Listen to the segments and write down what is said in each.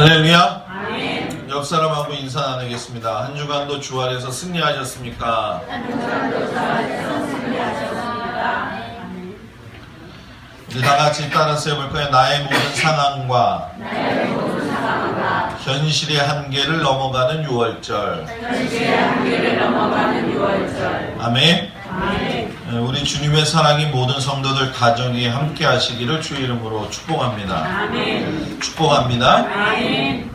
할렐루야. 아멘. 옆 사람하고 인사 나누겠습니다. 한 주간도 주 안에서 승리하셨습니까? 이제 다 같이 따라서 해볼 거예요. 나의 모든 상황과 현실의 한계를 넘어가는 6월절. 아멘. 우리 주님의 사랑이 모든 성도들 가정에 함께 하시기를 주의 이름으로 축복합니다. 아멘. 축복합니다. 아멘.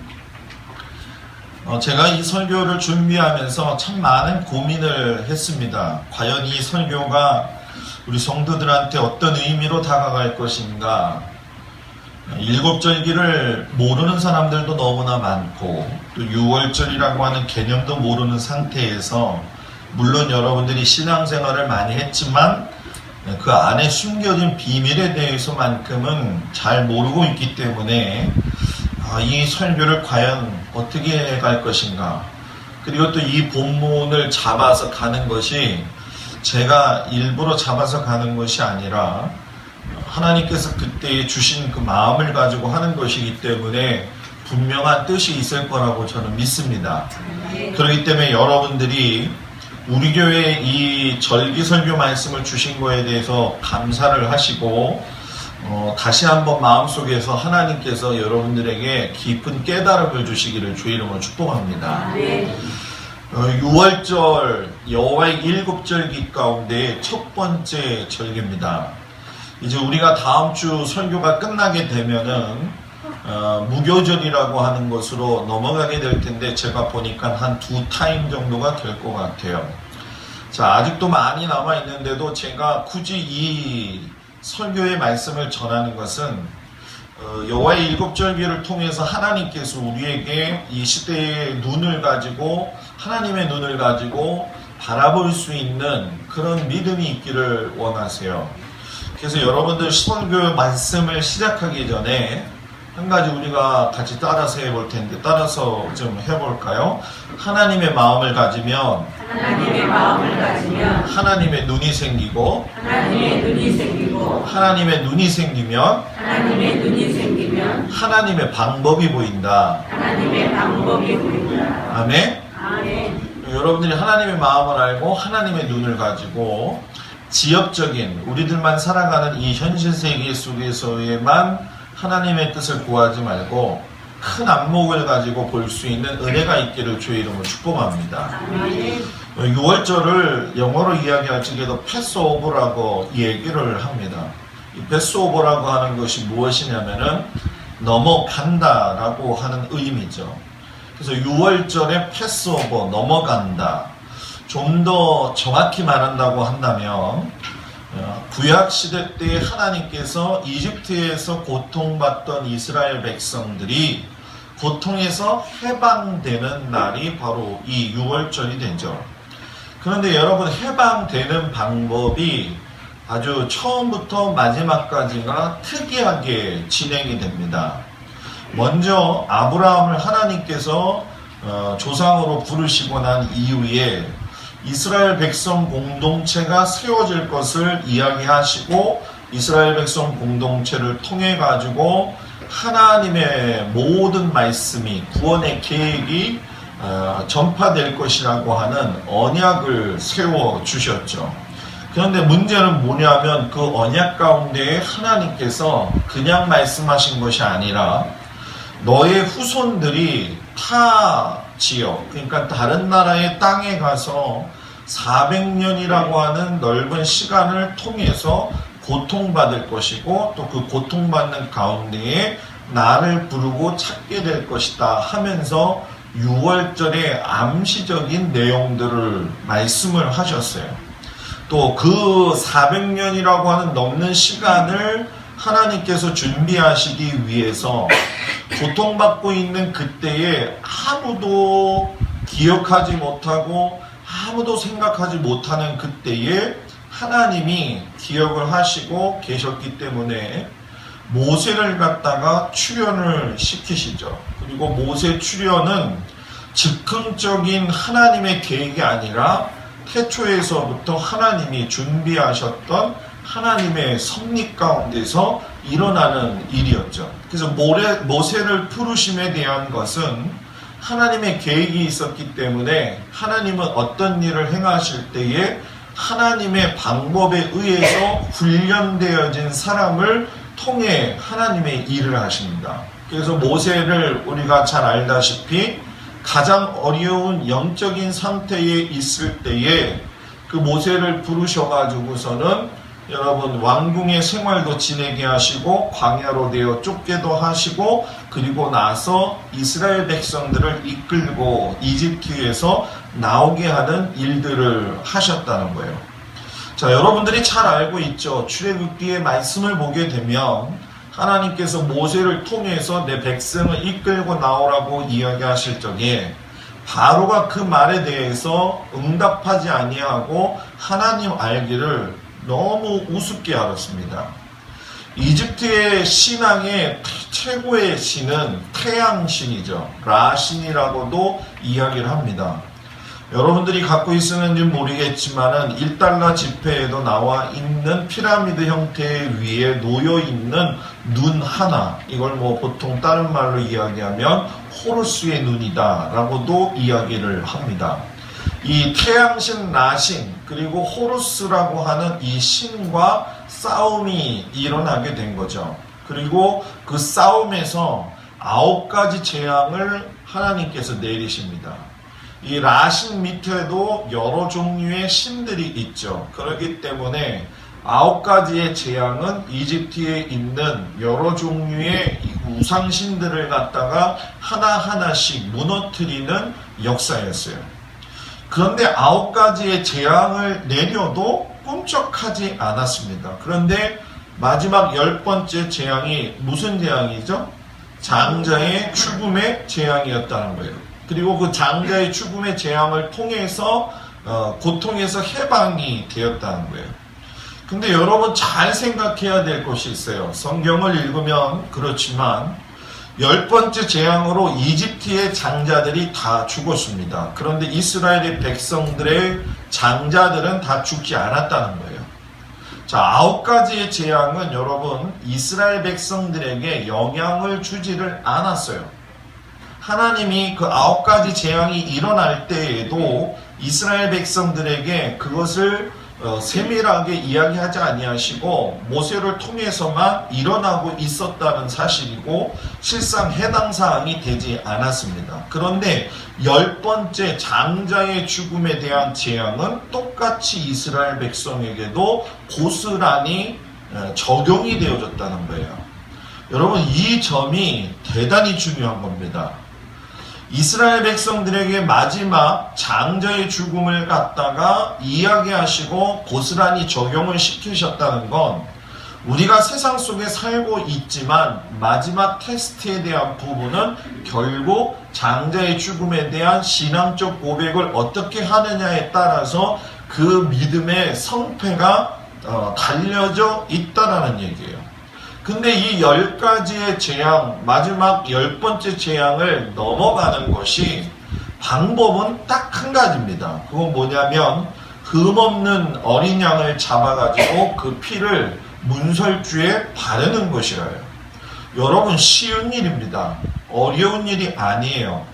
제가 이 설교를 준비하면서 참 많은 고민을 했습니다. 과연 이 설교가 우리 성도들한테 어떤 의미로 다가갈 것인가. 일곱절기를 모르는 사람들도 너무나 많고 또 6월절이라고 하는 개념도 모르는 상태에서 물론 여러분들이 신앙생활을 많이 했지만 그 안에 숨겨진 비밀에 대해서만큼은 잘 모르고 있기 때문에 이 설교를 과연 어떻게 갈 것인가. 그리고 또 이 본문을 잡아서 가는 것이 제가 일부러 잡아서 가는 것이 아니라 하나님께서 그때 주신 그 마음을 가지고 하는 것이기 때문에 분명한 뜻이 있을 거라고 저는 믿습니다. 그렇기 때문에 여러분들이 우리 교회에 이 절기 설교 말씀을 주신 거에 대해서 감사를 하시고 다시 한번 마음속에서 하나님께서 여러분들에게 깊은 깨달음을 주시기를 주의 이름으로 축복합니다. 6월절 여호와의 일곱절기 가운데 첫 번째 절기입니다. 이제 우리가 다음 주 설교가 끝나게 되면은 무교절이라고 하는 것으로 넘어가게 될 텐데 제가 보니까 한 2타임 정도가 될 것 같아요. 자, 아직도 많이 남아 있는데도 제가 굳이 이 설교의 말씀을 전하는 것은 여호와의 일곱절기를 통해서 하나님께서 우리에게 이 시대의 눈을 가지고 하나님의 눈을 가지고 바라볼 수 있는 그런 믿음이 있기를 원하세요. 그래서 여러분들 설교 말씀을 시작하기 전에 한 가지 우리가 같이 따라서 해볼 텐데 따라서 좀 해볼까요? 하나님의 마음을 가지면 하나님의 눈이 생기고 하나님의 눈이 생기면 하나님의 방법이 보인다. 아멘. 여러분들이 하나님의 마음을 알고 하나님의 눈을 가지고 지역적인 우리들만 살아가는 이 현실 세계 속에서에만 하나님의 뜻을 구하지 말고 큰 안목을 가지고 볼 수 있는 은혜가 있기를 주의 이름으로 축복합니다. 6월절을 영어로 이야기할 적에도 패스오버라고 얘기를 합니다. 이 패스오버라고 하는 것이 무엇이냐면은 넘어간다라고 하는 의미죠. 그래서 6월절에 패스오버, 넘어간다. 좀 더 정확히 말한다고 한다면 구약시대 때 하나님께서 이집트에서 고통받던 이스라엘 백성들이 고통에서 해방되는 날이 바로 이 6월절이 되죠. 그런데 여러분 해방되는 방법이 아주 처음부터 마지막까지가 특이하게 진행이 됩니다. 먼저 아브라함을 하나님께서 조상으로 부르시고 난 이후에 이스라엘 백성 공동체가 세워질 것을 이야기하시고 이스라엘 백성 공동체를 통해 가지고 하나님의 모든 말씀이 구원의 계획이 전파될 것이라고 하는 언약을 세워주셨죠. 그런데 문제는 뭐냐면 그 언약 가운데 하나님께서 그냥 말씀하신 것이 아니라 너의 후손들이 타 지역, 그러니까 다른 나라의 땅에 가서 400년이라고 하는 넓은 시간을 통해서 고통받을 것이고 또 그 고통받는 가운데에 나를 부르고 찾게 될 것이다 하면서 6월절의 암시적인 내용들을 말씀을 하셨어요. 또 그 400년이라고 하는 넘는 시간을 하나님께서 준비하시기 위해서 고통받고 있는 그때에 아무도 기억하지 못하고 아무도 생각하지 못하는 그때에 하나님이 기억을 하시고 계셨기 때문에 모세를 갖다가 출현을 시키시죠. 그리고 모세 출현은 즉흥적인 하나님의 계획이 아니라 태초에서부터 하나님이 준비하셨던 하나님의 섭리 가운데서 일어나는 일이었죠. 그래서 모세를 부르심에 대한 것은 하나님의 계획이 있었기 때문에 하나님은 어떤 일을 행하실 때에 하나님의 방법에 의해서 훈련되어진 사람을 통해 하나님의 일을 하십니다. 그래서 모세를 우리가 잘 알다시피 가장 어려운 영적인 상태에 있을 때에 그 모세를 부르셔가지고서는 여러분 왕궁의 생활도 지내게 하시고 광야로 되어 쫓게도 하시고 그리고 나서 이스라엘 백성들을 이끌고 이집트에서 나오게 하는 일들을 하셨다는 거예요. 자, 여러분들이 잘 알고 있죠. 출애굽기의 말씀을 보게 되면 하나님께서 모세를 통해서 내 백성을 이끌고 나오라고 이야기하실 적에 바로가 그 말에 대해서 응답하지 아니하고 하나님 알기를 너무 우습게 알았습니다. 이집트의 신앙의 최고의 신은 태양신이죠. 라신이라고도 이야기를 합니다. 여러분들이 갖고 있었는지 모르겠지만은 1달러 지폐에도 나와 있는 피라미드 형태 위에 놓여 있는 눈 하나, 이걸 뭐 보통 다른 말로 이야기하면 호루스의 눈이다 라고도 이야기를 합니다. 이 태양신 라신 그리고 호루스라고 하는 이 신과 싸움이 일어나게 된 거죠. 그리고 그 싸움에서 9가지 재앙을 하나님께서 내리십니다. 이 라신 밑에도 여러 종류의 신들이 있죠. 그렇기 때문에 9가지의 재앙은 이집트에 있는 여러 종류의 우상신들을 갖다가 하나하나씩 무너뜨리는 역사였어요. 그런데 9가지의 재앙을 내려도 꿈쩍하지 않았습니다. 그런데 마지막 10번째 재앙이 무슨 재앙이죠? 장자의 죽음의 재앙이었다는 거예요. 그리고 그 장자의 죽음의 재앙을 통해서 고통에서 해방이 되었다는 거예요. 근데 여러분 잘 생각해야 될 것이 있어요. 성경을 읽으면 그렇지만 10번째 재앙으로 이집트의 장자들이 다 죽었습니다. 그런데 이스라엘의 백성들의 장자들은 다 죽지 않았다는 거예요. 자, 9가지의 재앙은 여러분 이스라엘 백성들에게 영향을 주지를 않았어요. 하나님이 그 9가지 재앙이 일어날 때에도 이스라엘 백성들에게 그것을 세밀하게 이야기하지 아니하시고 모세를 통해서만 일어나고 있었다는 사실이고 실상 해당 사항이 되지 않았습니다. 그런데 10번째 장자의 죽음에 대한 재앙은 똑같이 이스라엘 백성에게도 고스란히 적용이 되어졌다는 거예요. 여러분 이 점이 대단히 중요한 겁니다. 이스라엘 백성들에게 마지막 장자의 죽음을 갖다가 이야기하시고 고스란히 적용을 시키셨다는 건 우리가 세상 속에 살고 있지만 마지막 테스트에 대한 부분은 결국 장자의 죽음에 대한 신앙적 고백을 어떻게 하느냐에 따라서 그 믿음의 성패가 달려져 있다라는 얘기예요. 근데 이 10가지의 재앙, 마지막 10번째 재앙을 넘어가는 것이 방법은 딱 한 가지입니다. 그건 뭐냐면 흠없는 어린 양을 잡아가지고 그 피를 문설주에 바르는 것이라요. 여러분 쉬운 일입니다. 어려운 일이 아니에요.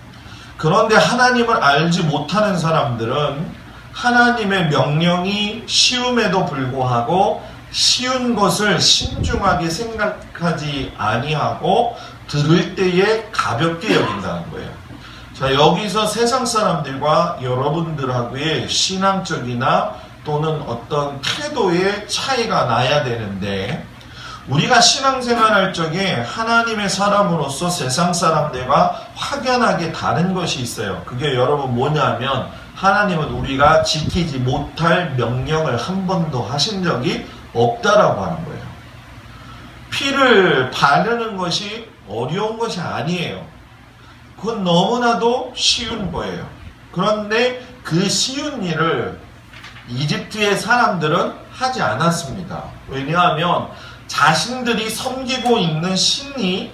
그런데 하나님을 알지 못하는 사람들은 하나님의 명령이 쉬움에도 불구하고 쉬운 것을 신중하게 생각하지 아니하고 들을 때에 가볍게 여긴다는 거예요. 자, 여기서 세상 사람들과 여러분들하고의 신앙적이나 또는 어떤 태도의 차이가 나야 되는데 우리가 신앙생활할 적에 하나님의 사람으로서 세상 사람들과 확연하게 다른 것이 있어요. 그게 여러분 뭐냐면 하나님은 우리가 지키지 못할 명령을 한 번도 하신 적이 없다라고 하는 거예요. 피를 바르는 것이 어려운 것이 아니에요. 그건 너무나도 쉬운 거예요. 그런데 그 쉬운 일을 이집트의 사람들은 하지 않았습니다. 왜냐하면 자신들이 섬기고 있는 신이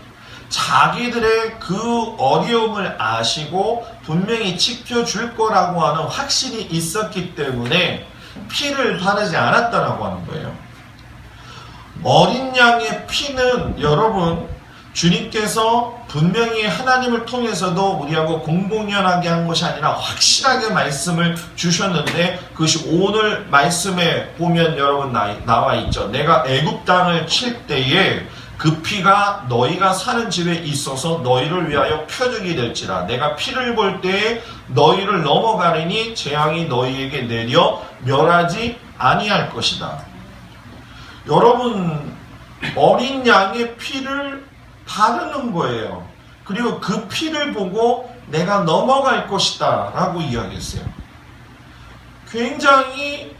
자기들의 그 어려움을 아시고 분명히 지켜줄 거라고 하는 확신이 있었기 때문에 피를 바르지 않았다라고 하는 거예요. 어린 양의 피는 여러분 주님께서 분명히 하나님을 통해서도 우리하고 공공연하게 한 것이 아니라 확실하게 말씀을 주셨는데, 그것이 오늘 말씀에 보면 여러분 나와 있죠. 내가 애굽 땅을 칠 때에 그 피가 너희가 사는 집에 있어서 너희를 위하여 표적이 될지라. 내가 피를 볼 때에 너희를 넘어가리니 재앙이 너희에게 내려 멸하지 아니할 것이다. 여러분, 어린 양의 피를 바르는 거예요. 그리고 그 피를 보고 내가 넘어갈 것이다 라고 이야기했어요. 굉장히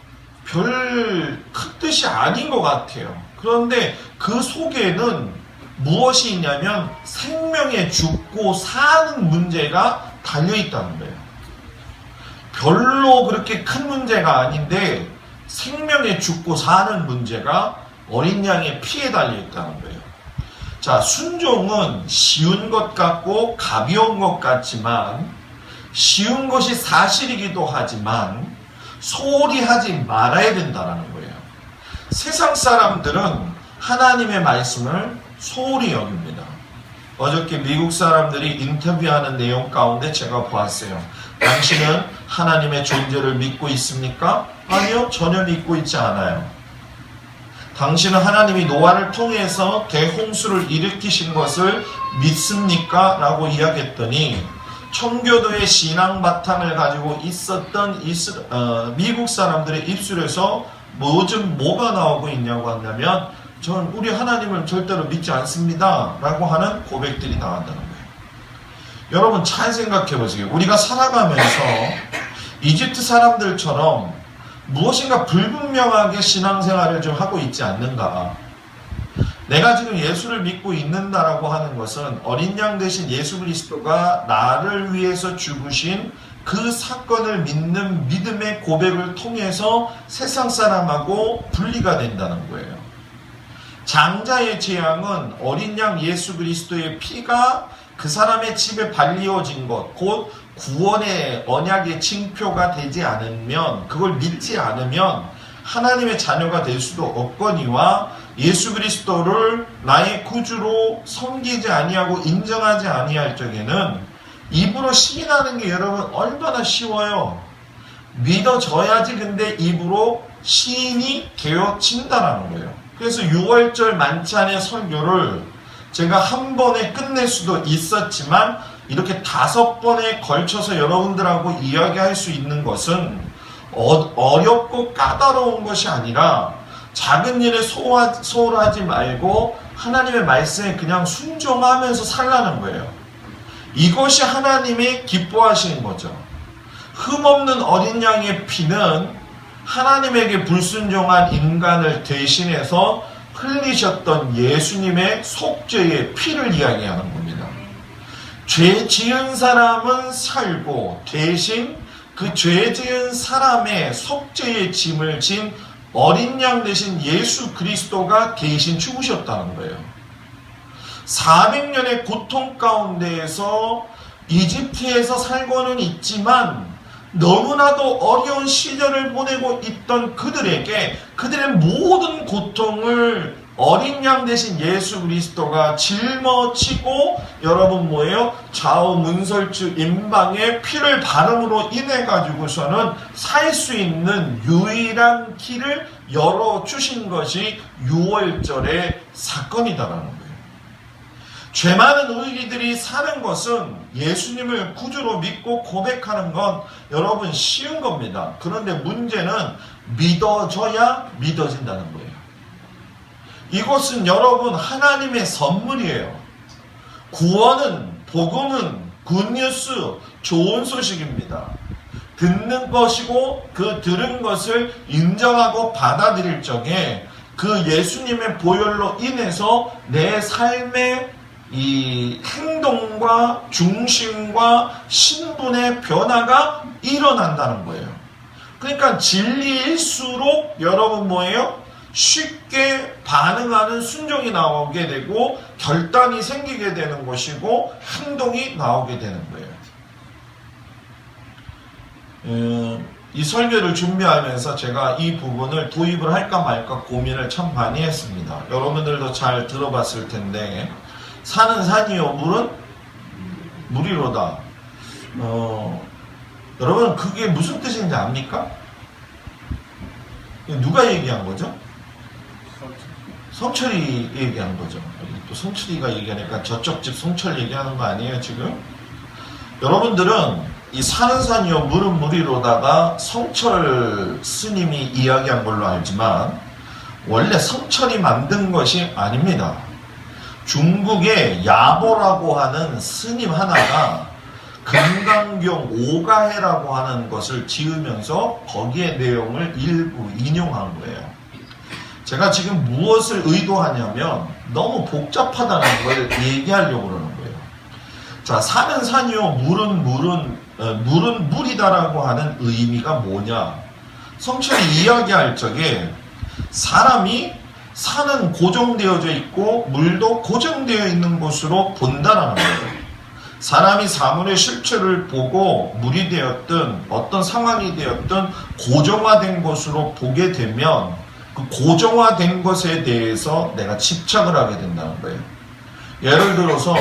별 큰 뜻이 아닌 것 같아요. 그런데 그 속에는 무엇이 있냐면 생명에 죽고 사는 문제가 달려있다는 거예요. 별로 그렇게 큰 문제가 아닌데 생명에 죽고 사는 문제가 어린 양의 피에 달려있다는 거예요. 자, 순종은 쉬운 것 같고 가벼운 것 같지만, 쉬운 것이 사실이기도 하지만 소홀히 하지 말아야 된다는 거예요. 세상 사람들은 하나님의 말씀을 소홀히 여깁니다. 어저께 미국 사람들이 인터뷰하는 내용 가운데 제가 보았어요. 당신은 하나님의 존재를 믿고 있습니까? 아니요, 전혀 믿고 있지 않아요. 당신은 하나님이 노아를 통해서 대홍수를 일으키신 것을 믿습니까? 라고 이야기했더니 청교도의 신앙 바탕을 가지고 있었던 미국 사람들의 입술에서 요즘 뭐가 나오고 있냐고 한다면, 전 우리 하나님을 절대로 믿지 않습니다 라고 하는 고백들이 나온다는 거예요. 여러분 잘 생각해 보세요. 우리가 살아가면서 이집트 사람들처럼 무엇인가 불분명하게 신앙생활을 좀 하고 있지 않는가. 내가 지금 예수를 믿고 있는다라고 하는 것은 어린 양 대신 예수 그리스도가 나를 위해서 죽으신 그 사건을 믿는 믿음의 고백을 통해서 세상 사람하고 분리가 된다는 거예요. 장자의 재앙은 어린 양 예수 그리스도의 피가 그 사람의 집에 발리어진 것, 곧 구원의 언약의 징표가 되지 않으면, 그걸 믿지 않으면 하나님의 자녀가 될 수도 없거니와 예수 그리스도를 나의 구주로 섬기지 아니하고 인정하지 아니할 적에는 입으로 시인하는 게 여러분 얼마나 쉬워요. 믿어져야지. 근데 입으로 시인이 되어진다는 거예요. 그래서 6월절 만찬의 설교를 제가 한 번에 끝낼 수도 있었지만 이렇게 5번에 걸쳐서 여러분들하고 이야기할 수 있는 것은 어렵고 까다로운 것이 아니라 작은 일에 소홀하지 말고 하나님의 말씀에 그냥 순종하면서 살라는 거예요. 이것이 하나님이 기뻐하시는 거죠. 흠없는 어린 양의 피는 하나님에게 불순종한 인간을 대신해서 흘리셨던 예수님의 속죄의 피를 이야기하는 겁니다. 죄 지은 사람은 살고 대신 그 죄 지은 사람의 속죄의 짐을 진 어린 양 대신 예수 그리스도가 대신 죽으셨다는 거예요. 400년의 고통 가운데에서 이집트에서 살고는 있지만 너무나도 어려운 시절을 보내고 있던 그들에게 그들의 모든 고통을 어린 양 대신 예수 그리스도가 짊어지고 여러분 뭐예요? 좌우 문설주 임방에 피를 바름으로 인해 가지고서는 살 수 있는 유일한 길을 열어주신 것이 6월절의 사건이다라는 거예요. 죄 많은 우리들이 사는 것은 예수님을 구주로 믿고 고백하는 건 여러분 쉬운 겁니다. 그런데 문제는 믿어져야 믿어진다는 거예요. 이것은 여러분 하나님의 선물이에요. 구원은, 복음은 굿뉴스, 좋은 소식입니다. 듣는 것이고 그 들은 것을 인정하고 받아들일 적에 그 예수님의 보혈로 인해서 내 삶의 이 행동과 중심과 신분의 변화가 일어난다는 거예요. 그러니까 진리일수록 여러분 뭐예요? 쉽게 반응하는 순종이 나오게 되고 결단이 생기게 되는 것이고 행동이 나오게 되는 거예요. 이 설교를 준비하면서 제가 이 부분을 도입을 할까 말까 고민을 참 많이 했습니다. 여러분들도 잘 들어봤을 텐데, 산은 산이요 물은 물이로다. 여러분 그게 무슨 뜻인지 압니까? 누가 얘기한 거죠? 성철이 얘기한 거죠. 또 성철이가 얘기하니까 저쪽 집 성철 얘기하는 거 아니에요 지금? 여러분들은 이 산은 산이요 물은 물이로다가 성철 스님이 이야기한 걸로 알지만 원래 성철이 만든 것이 아닙니다. 중국의 야보라고 하는 스님 하나가 금강경 오가해라고 하는 것을 지으면서 거기에 내용을 일부 인용한 거예요. 제가 지금 무엇을 의도하냐면 너무 복잡하다는 걸 얘기하려고 그러는 거예요. 자, 산은 산이요 물은 물이다라고 하는 의미가 뭐냐? 성철이 이야기할 적에 사람이 산은 고정되어져 있고 물도 고정되어 있는 곳으로 본다라는 거예요. 사람이 사물의 실체를 보고 물이 되었든 어떤 상황이 되었든 고정화된 것으로 보게 되면 그 고정화된 것에 대해서 내가 집착을 하게 된다는 거예요. 예를 들어서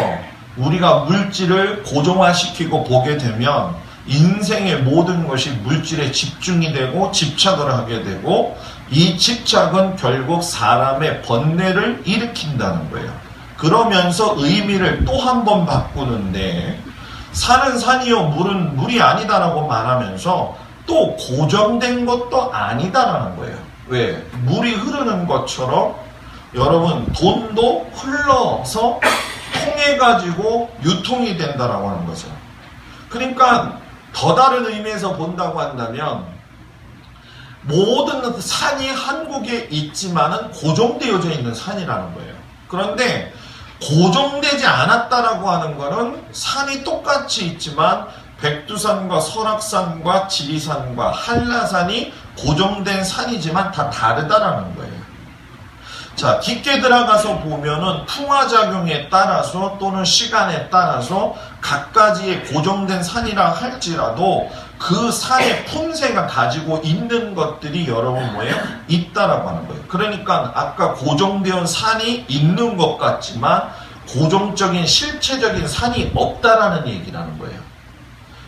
우리가 물질을 고정화시키고 보게 되면 인생의 모든 것이 물질에 집중이 되고 집착을 하게 되고 이 집착은 결국 사람의 번뇌를 일으킨다는 거예요. 그러면서 의미를 또 한 번 바꾸는데 산은 산이요 물은 물이 아니다라고 말하면서 또 고정된 것도 아니다라는 거예요. 왜? 물이 흐르는 것처럼 여러분 돈도 흘러서 통해가지고 유통이 된다라고 하는 거죠. 그러니까 더 다른 의미에서 본다고 한다면 모든 산이 한국에 있지만은 고정되어져 있는 산이라는 거예요. 그런데 고정되지 않았다라고 하는 거는 산이 똑같이 있지만 백두산과 설악산과 지리산과 한라산이 고정된 산이지만 다 다르다라는 거예요. 자, 깊게 들어가서 보면은 풍화작용에 따라서 또는 시간에 따라서 각가지의 고정된 산이라 할지라도 그 산의 품새가 가지고 있는 것들이 여러분 뭐예요? 있다라고 하는 거예요. 그러니까 아까 고정되어 산이 있는 것 같지만 고정적인 실체적인 산이 없다라는 얘기라는 거예요.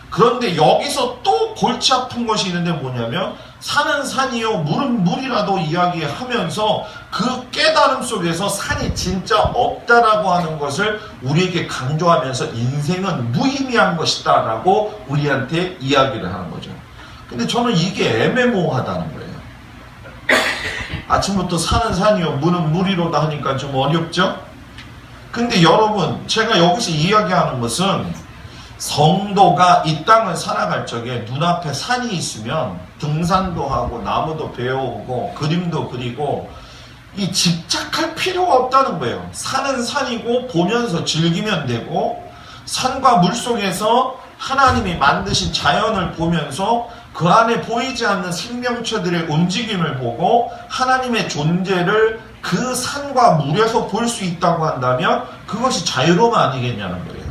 그런데 여기서 또 골치 아픈 것이 있는데 뭐냐면 산은 산이요 물은 물이라도 이야기하면서 그 깨달음 속에서 산이 진짜 없다라고 하는 것을 우리에게 강조하면서 인생은 무의미한 것이다 라고 우리한테 이야기를 하는 거죠. 근데 저는 이게 애매모호하다는 거예요. 아침부터 산은 산이요 물은 물이로다 하니까 좀 어렵죠? 근데 여러분 제가 여기서 이야기하는 것은 성도가 이 땅을 살아갈 적에 눈앞에 산이 있으면 등산도 하고 나무도 베어오고 그림도 그리고 이 집착할 필요가 없다는 거예요. 산은 산이고 보면서 즐기면 되고 산과 물 속에서 하나님이 만드신 자연을 보면서 그 안에 보이지 않는 생명체들의 움직임을 보고 하나님의 존재를 그 산과 물에서 볼 수 있다고 한다면 그것이 자유로움 아니겠냐는 거예요.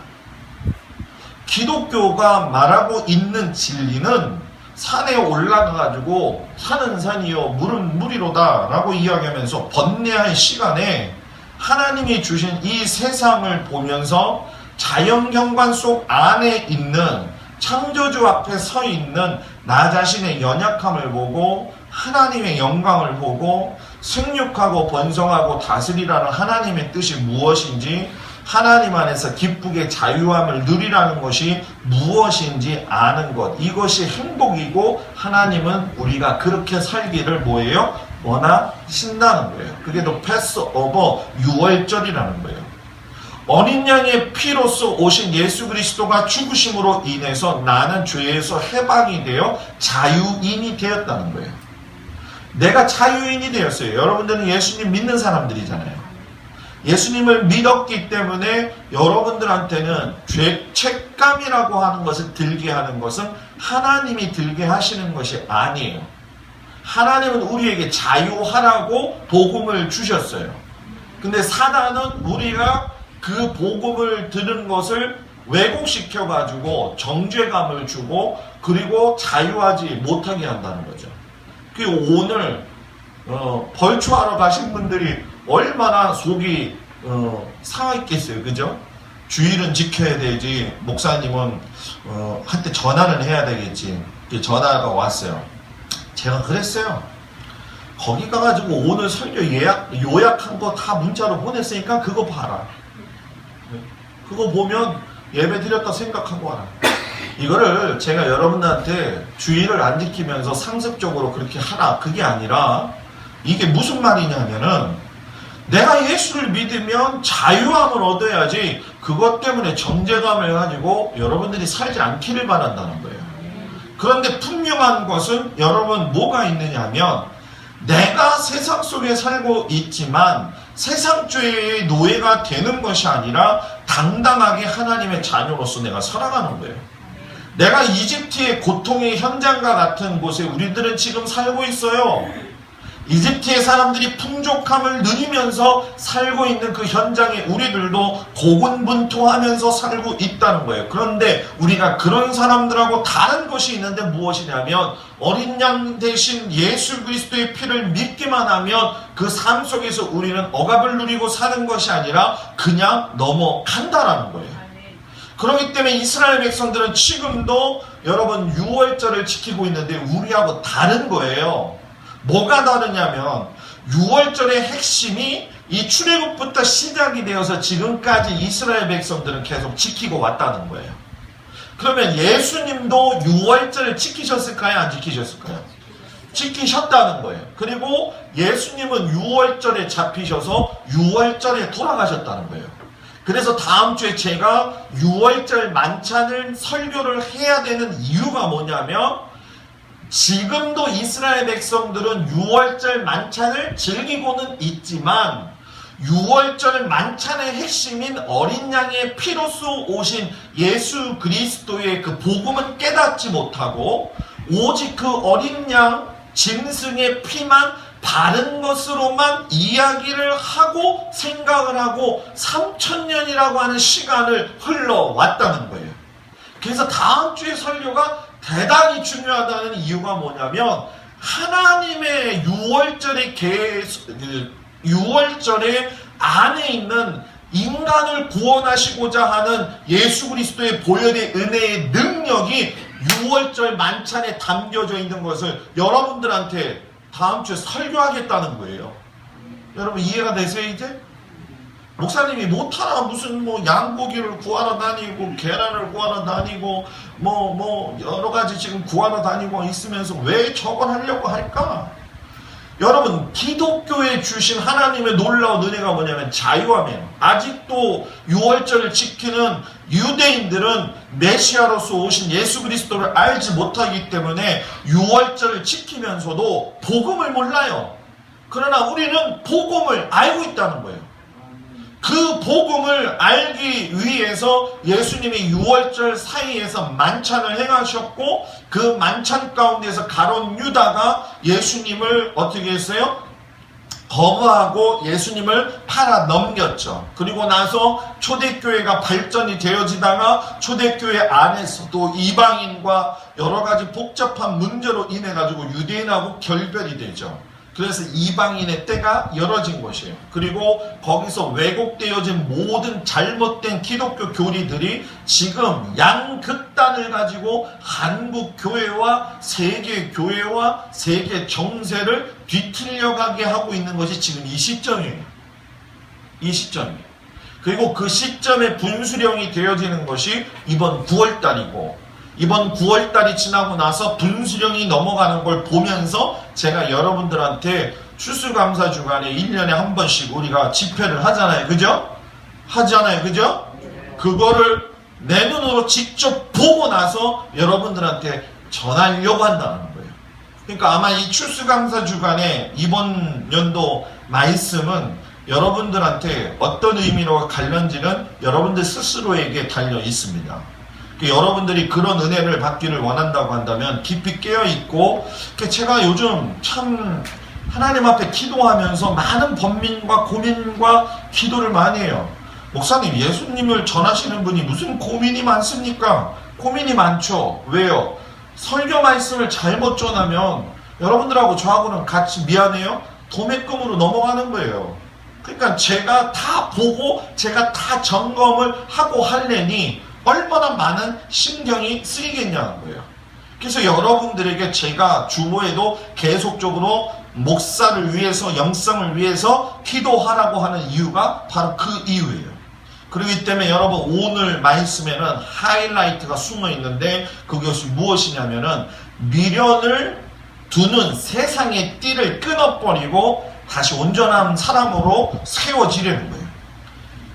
기독교가 말하고 있는 진리는 산에 올라가가지고 산은 산이요 물은 물이로다 라고 이야기하면서 번뇌할 시간에 하나님이 주신 이 세상을 보면서 자연경관 속 안에 있는 창조주 앞에 서 있는 나 자신의 연약함을 보고 하나님의 영광을 보고 생육하고 번성하고 다스리라는 하나님의 뜻이 무엇인지 하나님 안에서 기쁘게 자유함을 누리라는 것이 무엇인지 아는 것, 이것이 행복이고 하나님은 우리가 그렇게 살기를 뭐예요? 원하신다는 거예요. 그게 또 패스오버 유월절이라는 거예요. 어린 양의 피로써 오신 예수 그리스도가 죽으심으로 인해서 나는 죄에서 해방이 되어 자유인이 되었다는 거예요. 내가 자유인이 되었어요. 여러분들은 예수님 믿는 사람들이잖아요. 예수님을 믿었기 때문에 여러분들한테는 죄책감이라고 하는 것을 들게 하는 것은 하나님이 들게 하시는 것이 아니에요. 하나님은 우리에게 자유하라고 복음을 주셨어요. 근데 사단은 우리가 그 복음을 들은 것을 왜곡시켜가지고 정죄감을 주고 그리고 자유하지 못하게 한다는 거죠. 그리고 오늘 벌초하러 가신 분들이 얼마나 속이 상했겠어요. 그죠? 주일은 지켜야 되지, 목사님은 한테 전화는 해야 되겠지. 전화가 왔어요. 제가 그랬어요. 거기 가가지고 오늘 설교 요약한 거 다 문자로 보냈으니까 그거 봐라. 그거 보면 예배 드렸다 생각하고 와라. 이거를 제가 여러분들한테 주의를 안 지키면서 상습적으로 그렇게 하라, 그게 아니라 이게 무슨 말이냐면은 내가 예수를 믿으면 자유함을 얻어야지 그것 때문에 정죄감을 가지고 여러분들이 살지 않기를 바란다는 거예요. 그런데 분명한 것은 여러분 뭐가 있느냐 하면 내가 세상 속에 살고 있지만 세상죄의 노예가 되는 것이 아니라 당당하게 하나님의 자녀로서 내가 살아가는 거예요. 내가 이집트의 고통의 현장과 같은 곳에 우리들은 지금 살고 있어요. 이집트의 사람들이 풍족함을 누리면서 살고 있는 그 현장에 우리들도 고군분투하면서 살고 있다는 거예요. 그런데 우리가 그런 사람들하고 다른 것이 있는데 무엇이냐면 어린 양 대신 예수 그리스도의 피를 믿기만 하면 그 삶 속에서 우리는 억압을 누리고 사는 것이 아니라 그냥 넘어간다라는 거예요. 그렇기 때문에 이스라엘 백성들은 지금도 여러분 유월절을 지키고 있는데 우리하고 다른 거예요. 뭐가 다르냐면 6월절의 핵심이 이 출애굽부터 시작이 되어서 지금까지 이스라엘 백성들은 계속 지키고 왔다는 거예요. 그러면 예수님도 6월절을 지키셨을까요? 안 지키셨을까요? 지키셨다는 거예요. 그리고 예수님은 6월절에 잡히셔서 6월절에 돌아가셨다는 거예요. 그래서 다음 주에 제가 6월절 만찬을 설교를 해야 되는 이유가 뭐냐면 지금도 이스라엘 백성들은 6월절 만찬을 즐기고는 있지만 6월절 만찬의 핵심인 어린 양의 피로써 오신 예수 그리스도의 그 복음은 깨닫지 못하고 오직 그 어린 양 짐승의 피만 바른 것으로만 이야기를 하고 생각을 하고 3000년이라고 하는 시간을 흘러왔다는 거예요. 그래서 다음 주의 설교가 대단히 중요하다는 이유가 뭐냐면 하나님의 6월절의 안에 있는 인간을 구원하시고자 하는 예수 그리스도의 보혈의 은혜의 능력이 6월절 만찬에 담겨져 있는 것을 여러분들한테 다음 주에 설교하겠다는 거예요. 여러분 이해가 되세요 이제? 목사님이 못하나 무슨 양고기를 구하러 다니고 계란을 구하러 다니고 여러 가지 지금 구하러 다니고 있으면서 왜 저걸 하려고 할까? 여러분 기독교에 주신 하나님의 놀라운 은혜가 뭐냐면 자유함이에요. 아직도 6월절을 지키는 유대인들은 메시아로서 오신 예수 그리스도를 알지 못하기 때문에 6월절을 지키면서도 복음을 몰라요. 그러나 우리는 복음을 알고 있다는 거예요. 그 복음을 알기 위해서 예수님이 6월절 사이에서 만찬을 행하셨고 그 만찬 가운데서 가룟 유다가 예수님을 어떻게 했어요? 거부하고 예수님을 팔아 넘겼죠. 그리고 나서 초대교회가 발전이 되어지다가 초대교회 안에서도 이방인과 여러 가지 복잡한 문제로 인해 가지고 유대인하고 결별이 되죠. 그래서 이방인의 때가 열어진 것이에요. 그리고 거기서 왜곡되어진 모든 잘못된 기독교 교리들이 지금 양극단을 가지고 한국 교회와 세계 교회와 세계 정세를 뒤틀려가게 하고 있는 것이 지금 이 시점이에요. 이 시점이에요. 그리고 그 시점에 분수령이 되어지는 것이 이번 9월달이고 이번 9월달이 지나고 나서 분수령이 넘어가는 걸 보면서 제가 여러분들한테 추수감사 주간에 1년에 한 번씩 우리가 집회를 하잖아요. 그죠? 하잖아요. 그죠? 그거를 내 눈으로 직접 보고 나서 여러분들한테 전하려고 한다는 거예요. 그러니까 아마 이 추수감사 주간에 이번 연도 말씀은 여러분들한테 어떤 의미로 갈는지는 여러분들 스스로에게 달려 있습니다. 여러분들이 그런 은혜를 받기를 원한다고 한다면 깊이 깨어있고, 제가 요즘 참 하나님 앞에 기도하면서 많은 번민과 고민과 기도를 많이 해요. 목사님, 예수님을 전하시는 분이 무슨 고민이 많습니까? 고민이 많죠. 왜요? 설교 말씀을 잘못 전하면 여러분들하고 저하고는 같이 미안해요? 도매금으로 넘어가는 거예요. 그러니까 제가 다 보고 제가 다 점검을 하고 하려니 얼마나 많은 신경이 쓰이겠냐는 거예요. 그래서 여러분들에게 제가 주보에도 계속적으로 목사를 위해서, 영성을 위해서 기도하라고 하는 이유가 바로 그 이유예요. 그렇기 때문에 여러분, 오늘 말씀에는 하이라이트가 숨어 있는데 그것이 무엇이냐면은 미련을 두는 세상의 띠를 끊어버리고 다시 온전한 사람으로 세워지려는 거예요.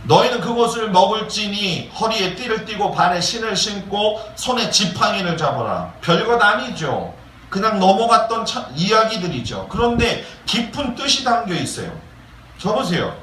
너희는 그것을 먹을지니 허리에 띠를 띠고 발에 신을 신고 손에 지팡이를 잡아라. 별것 아니죠. 그냥 넘어갔던 이야기들이죠. 그런데 깊은 뜻이 담겨 있어요. 저 보세요.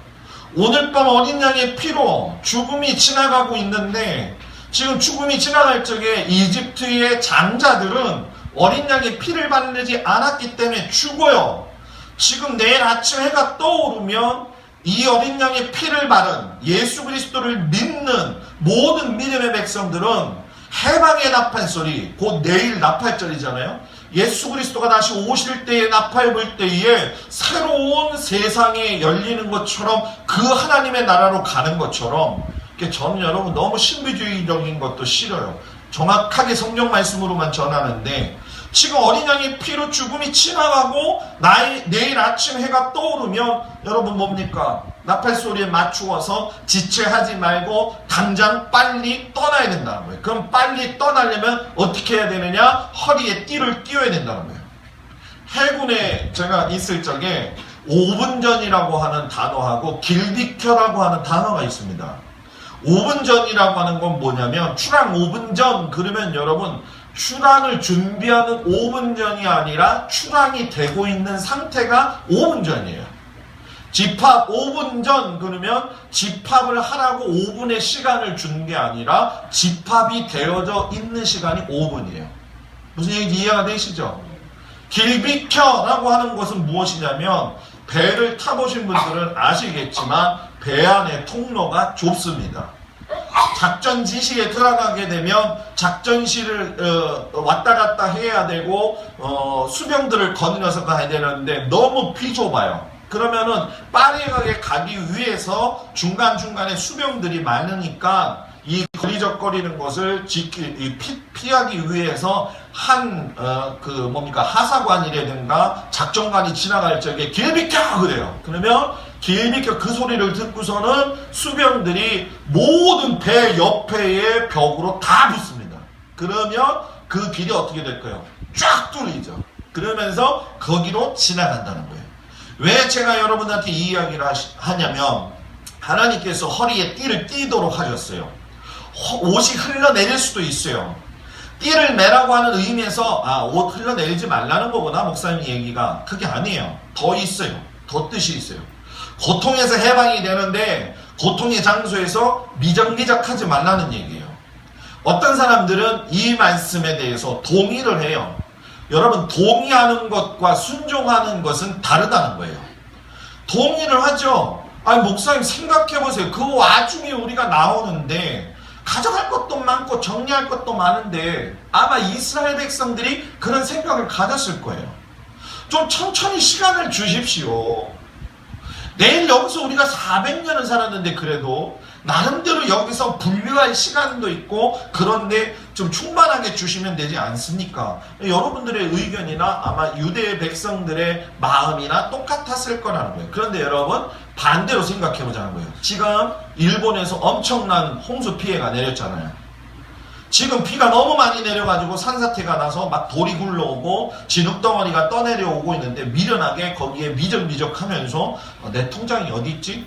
오늘 밤 어린 양의 피로 죽음이 지나가고 있는데, 지금 죽음이 지나갈 적에 이집트의 장자들은 어린 양의 피를 바르지 않았기 때문에 죽어요. 지금 내일 아침 해가 떠오르면 이 어린 양의 피를 바른 예수 그리스도를 믿는 모든 믿음의 백성들은 해방의 나팔소리, 곧 내일 나팔절이잖아요. 예수 그리스도가 다시 오실 때에 나팔 불 때에 새로운 세상이 열리는 것처럼, 그 하나님의 나라로 가는 것처럼. 저는 여러분 너무 신비주의적인 것도 싫어요. 정확하게 성경 말씀으로만 전하는데, 지금 어린 양의 피로 죽음이 지나가고 내일 아침 해가 떠오르면 여러분 뭡니까? 나팔 소리에 맞추어서 지체하지 말고 당장 빨리 떠나야 된다는 거예요. 그럼 빨리 떠나려면 어떻게 해야 되느냐? 허리에 띠를 띄워야 된다는 거예요. 해군에 제가 있을 적에 5분 전이라고 하는 단어하고 길 비켜라고 하는 단어가 있습니다. 5분 전이라고 하는 건 뭐냐면, 출항 5분 전 그러면 여러분, 출항을 준비하는 5분 전이 아니라 출항이 되고 있는 상태가 5분 전이에요. 집합 5분 전 그러면 집합을 하라고 5분의 시간을 준 게 아니라 집합이 되어져 있는 시간이 5분이에요. 무슨 얘기인지 이해가 되시죠? 길 비켜라고 하는 것은 무엇이냐면, 배를 타보신 분들은 아시겠지만 배 안의 통로가 좁습니다. 작전 지시에 들어가게 되면 작전실을 왔다 갔다 해야 되고 수병들을 거느려서 가야 되는데 너무 비좁아요. 그러면은 빠르게 가기 위해서 중간중간에 수병들이 많으니까 이 거리적거리는 것을 피하기 위해서 하사관이라든가 작전관이 지나갈 적에 길 비켜! 그래요. 그러면 길 비켜 그 소리를 듣고서는 수병들이 모든 배 옆에의 벽으로 다 붙습니다. 그러면 그 길이 어떻게 될까요? 쫙 뚫리죠. 그러면서 거기로 지나간다는 거예요. 왜 제가 여러분한테 이 이야기를 하냐면, 하나님께서 허리에 띠를 띠도록 하셨어요. 옷이 흘러내릴 수도 있어요. 띠를 매라고 하는 의미에서 옷 흘러내리지 말라는 거구나, 목사님 얘기가. 그게 아니에요. 더 있어요. 더 뜻이 있어요. 고통에서 해방이 되는데 고통의 장소에서 미적미적하지 말라는 얘기예요. 어떤 사람들은 이 말씀에 대해서 동의를 해요. 여러분, 동의하는 것과 순종하는 것은 다르다는 거예요. 동의를 하죠. 아니, 목사님 생각해보세요. 그 와중에 우리가 나오는데 가져갈 것도 많고 정리할 것도 많은데 아마 이스라엘 백성들이 그런 생각을 가졌을 거예요. 좀 천천히 시간을 주십시오. 내일 여기서 우리가 400년을 살았는데 그래도 나름대로 여기서 분류할 시간도 있고, 그런데 좀 충만하게 주시면 되지 않습니까? 여러분들의 의견이나 아마 유대 백성들의 마음이나 똑같았을 거라는 거예요. 그런데 여러분, 반대로 생각해 보자는 거예요. 지금 일본에서 엄청난 홍수 피해가 내렸잖아요. 지금 비가 너무 많이 내려가지고 산사태가 나서 막 돌이 굴러오고 진흙덩어리가 떠내려오고 있는데, 미련하게 거기에 미적미적하면서 내 통장이 어디 있지?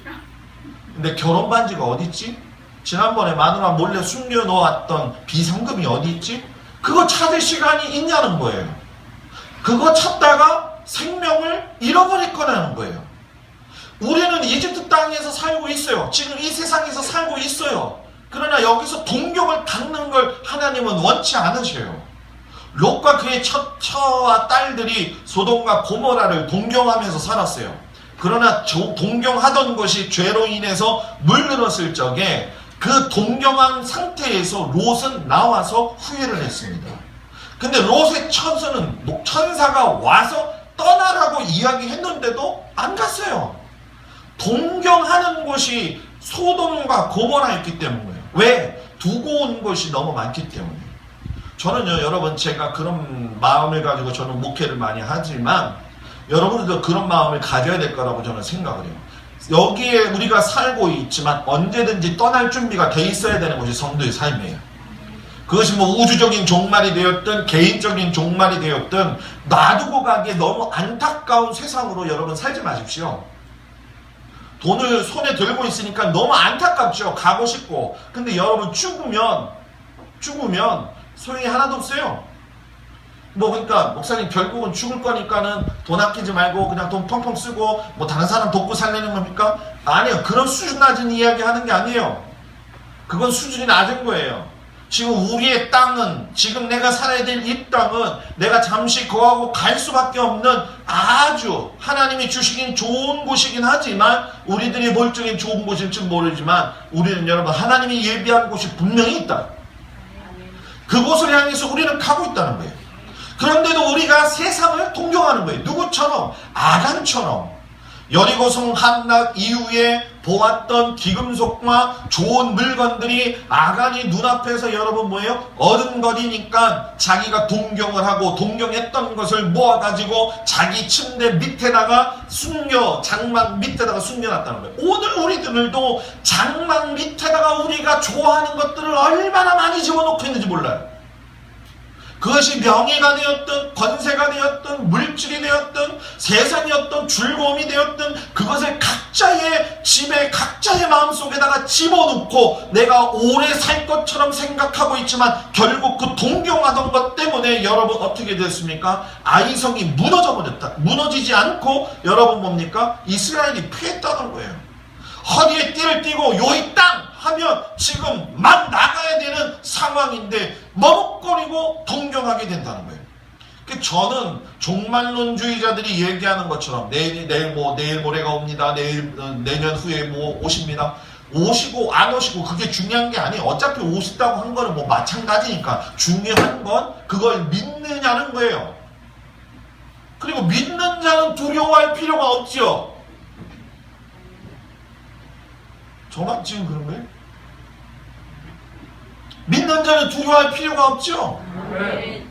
내 결혼 반지가 어디 있지? 지난번에 마누라 몰래 숨겨놓았던 비상금이 어디 있지? 그거 찾을 시간이 있냐는 거예요. 그거 찾다가 생명을 잃어버릴 거라는 거예요. 우리는 이집트 땅에서 살고 있어요. 지금 이 세상에서 살고 있어요. 그러나 여기서 동경을 닦는 걸 하나님은 원치 않으셔요. 롯과 그의 처와 딸들이 소돔과 고모라를 동경하면서 살았어요. 그러나 동경하던 것이 죄로 인해서 물들었을 적에 그 동경한 상태에서 롯은 나와서 후회를 했습니다. 근데 롯의 천사가 와서 떠나라고 이야기했는데도 안 갔어요. 동경하는 것이 소돔과 고모라였기 때문이에요. 왜? 두고 온 것이 너무 많기 때문에. 저는요, 여러분, 제가 그런 마음을 가지고 저는 목회를 많이 하지만 여러분들도 그런 마음을 가져야 될 거라고 저는 생각을 해요. 여기에 우리가 살고 있지만 언제든지 떠날 준비가 돼 있어야 되는 것이 성도의 삶이에요. 그것이 뭐 우주적인 종말이 되었든 개인적인 종말이 되었든 놔두고 가기에 너무 안타까운 세상으로 여러분 살지 마십시오. 돈을 손에 들고 있으니까 너무 안타깝죠. 가고 싶고. 근데 여러분 죽으면 소용이 하나도 없어요. 뭐 그러니까 목사님 결국은 죽을 거니까는 돈 아끼지 말고 그냥 돈 펑펑 쓰고 뭐 다른 사람 돕고 살려는 겁니까? 아니요. 그런 수준 낮은 이야기 하는 게 아니에요. 그건 수준이 낮은 거예요. 지금 우리의 땅은, 지금 내가 살아야 될 이 땅은 내가 잠시 거하고 갈 수밖에 없는 아주 하나님이 주시긴 좋은 곳이긴 하지만 우리들이 볼 적엔 좋은 곳일지 모르지만 우리는 여러분 하나님이 예비한 곳이 분명히 있다. 그곳을 향해서 우리는 가고 있다는 거예요. 그런데도 우리가 세상을 동경하는 거예요. 누구처럼? 아간처럼. 여리고성 함락 이후에 보았던 귀금속과 좋은 물건들이 아간이 눈앞에서 여러분 뭐예요? 어른거리니까 자기가 동경을 하고 동경했던 것을 모아가지고 자기 침대 밑에다가 장막 밑에다가 숨겨놨다는 거예요. 오늘 우리들도 장막 밑에다가 우리가 좋아하는 것들을 얼마나 많이 집어넣고 있는지 몰라요. 그것이 명예가 되었든 권세가 되었든 물질이 되었든 세상이었든 즐거움이 되었든 그것을 각자의 집에 각자의 마음속에다가 집어넣고 내가 오래 살 것처럼 생각하고 있지만 결국 그 동경하던 것 때문에 여러분 어떻게 됐습니까? 아이성이 무너져 버렸다. 무너지지 않고 여러분 뭡니까? 이스라엘이 피했다는 거예요. 허리에 띠를 띠고 요이 땅 하면 지금 막 나가야 되는 상황인데 머뭇거리고 동경하게 된다는 거예요. 저는 종말론주의자들이 얘기하는 것처럼 내일 모레가 옵니다. 내년 후에 뭐 오십니다. 오시고 안 오시고 그게 중요한 게 아니에요. 어차피 오신다고 한 거는 뭐 마찬가지니까 중요한 건 그걸 믿느냐는 거예요. 그리고 믿는 자는 두려워할 필요가 없죠. 저만 지금 그런 거예요? 믿는 자는 두려워할 필요가 없죠? 네.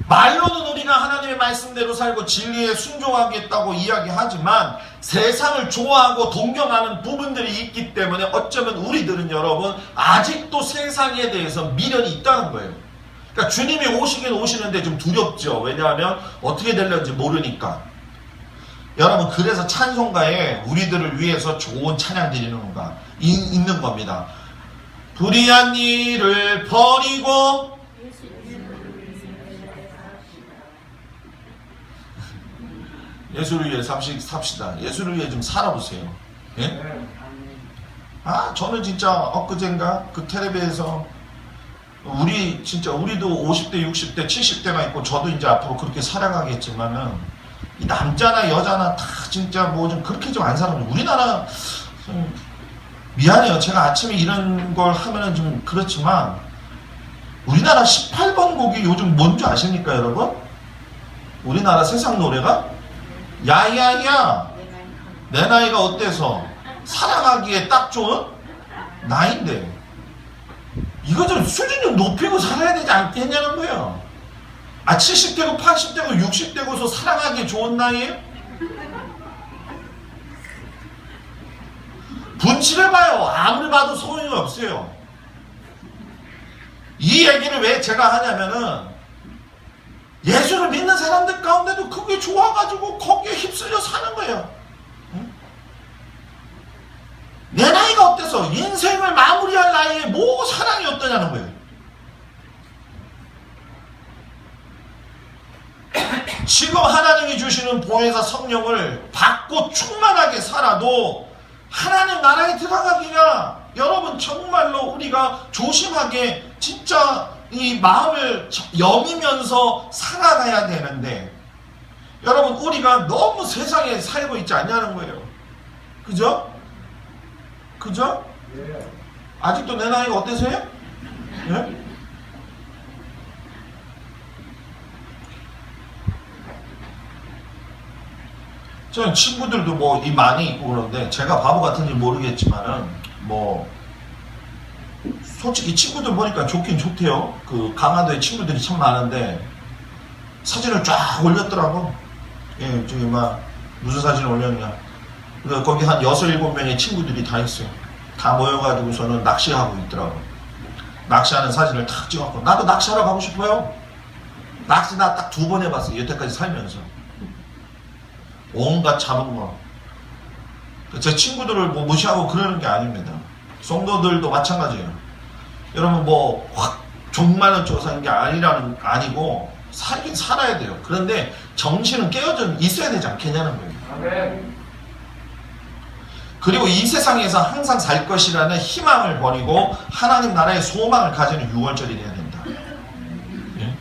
말로는 우리가 하나님의 말씀대로 살고 진리에 순종하겠다고 이야기하지만 세상을 좋아하고 동경하는 부분들이 있기 때문에 어쩌면 우리들은 여러분 아직도 세상에 대해서 미련이 있다는 거예요. 그러니까 주님이 오시긴 오시는데 좀 두렵죠. 왜냐하면 어떻게 될는지 모르니까. 여러분 그래서 찬송가에 우리들을 위해서 좋은 찬양 드리는 건가 있는 겁니다. 불의한 일을 버리고 예수를 위해 삽시다. 예수를 위해 좀 살아보세요. 예? 저는 진짜 엊그젠가 그 텔레비에서 우리도 50대, 60대, 70대가 있고 저도 이제 앞으로 그렇게 살아가겠지만은 이 남자나 여자나 다 진짜 뭐 좀 그렇게 좀 안 살아요. 우리나라 미안해요. 제가 아침에 이런 걸 하면은 좀 그렇지만 우리나라 18번 곡이 요즘 뭔지 아십니까 여러분? 우리나라 세상 노래가 야야야 내 나이가 어때서 사랑하기에 딱 좋은 나이인데 이거 좀 수준 좀 높이고 살아야 되지 않겠냐는 거예요. 70대고 80대고 60대고서 사랑하기 좋은 나이에요? 분칠해봐요. 아무리 봐도 소용이 없어요. 이 얘기를 왜 제가 하냐면은 예수를 믿는 사람들 가운데도 그게 좋아가지고 거기에 휩쓸려 사는 거예요. 응? 내 나이가 어때서 인생을 마무리할 나이에 뭐 사랑이 어떠냐는 거예요. 지금 하나님이 주시는 보혜사 성령을 받고 충만하게 살아도 하나님 나라에 들어가기가 여러분 정말로 우리가 조심하게 진짜 이 마음을 여미면서 살아가야 되는데 여러분, 우리가 너무 세상에 살고 있지 않냐는 거예요. 그죠? 그죠? 아직도 내 나이가 어때서요? 예? 저는 친구들도 뭐 이 많이 있고 그러는데 제가 바보 같은지 모르겠지만은 뭐 솔직히 친구들 보니까 좋긴 좋대요. 그 강화도에 친구들이 참 많은데 사진을 쫙 올렸더라고. 예, 저기 막 무슨 사진 올렸냐. 그래서 거기 한 6, 7명의 친구들이 다 있어요. 다 모여가지고서는 낚시하고 있더라고. 낚시하는 사진을 탁 찍었고 나도 낚시하러 가고 싶어요. 낚시 나 딱 2번 해봤어요. 여태까지 살면서. 온갖 잡은 거. 제 친구들을 뭐 무시하고 그러는 게 아닙니다. 성도들도 마찬가지예요. 여러분 뭐 확 종말을 쫓아 사는 게 아니고 살긴 살아야 돼요. 그런데 정신은 깨어져 있어야 되지 않겠냐는 거예요. 아멘. 그리고 이 세상에서 항상 살 것이라는 희망을 버리고 하나님 나라의 소망을 가지는 6월절이 돼야 된다. 예?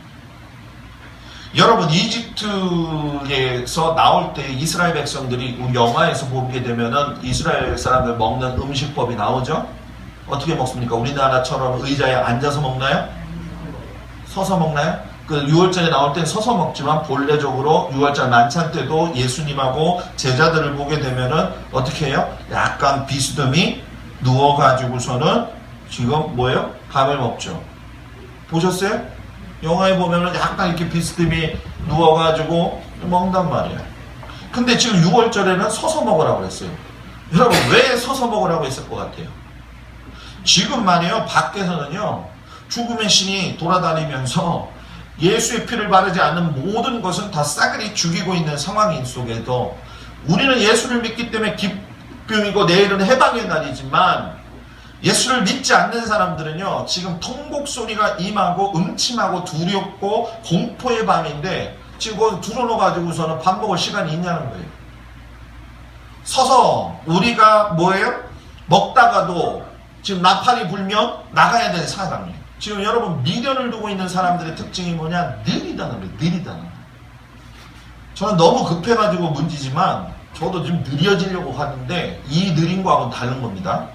여러분 이집트에서 나올 때 이스라엘 백성들이 우리 영화에서 보게 되면은 이스라엘 사람들 먹는 음식법이 나오죠? 어떻게 먹습니까? 우리나라처럼 의자에 앉아서 먹나요? 서서 먹나요? 그 6월절에 나올 땐 서서 먹지만 본래적으로 6월절 만찬 때도 예수님하고 제자들을 보게 되면은 어떻게 해요? 약간 비스듬히 누워가지고서는 지금 뭐예요? 밥을 먹죠. 보셨어요? 영화에 보면은 약간 이렇게 비스듬히 누워가지고 먹는단 말이에요. 근데 지금 6월절에는 서서 먹으라고 그랬어요. 여러분 왜 서서 먹으라고 했을 것 같아요? 지금 말이에요. 밖에서는요. 죽음의 신이 돌아다니면서 예수의 피를 바르지 않는 모든 것은 다 싸그리 죽이고 있는 상황인 속에도 우리는 예수를 믿기 때문에 기쁨이고 내일은 해방의 날이지만 예수를 믿지 않는 사람들은요. 지금 통곡 소리가 임하고 음침하고 두렵고 공포의 밤인데 지금 거기 들어놓아가지고서는 밥 먹을 시간이 있냐는 거예요. 서서 우리가 뭐예요? 먹다가도 지금 나팔이 불면 나가야 될 사람이에요. 지금 여러분 미련을 두고 있는 사람들의 특징이 뭐냐? 느리다는 거예요. 느리다는 거예요. 저는 너무 급해가지고 문제지만 저도 좀 느려지려고 하는데 이 느린 거하고는 다른 겁니다.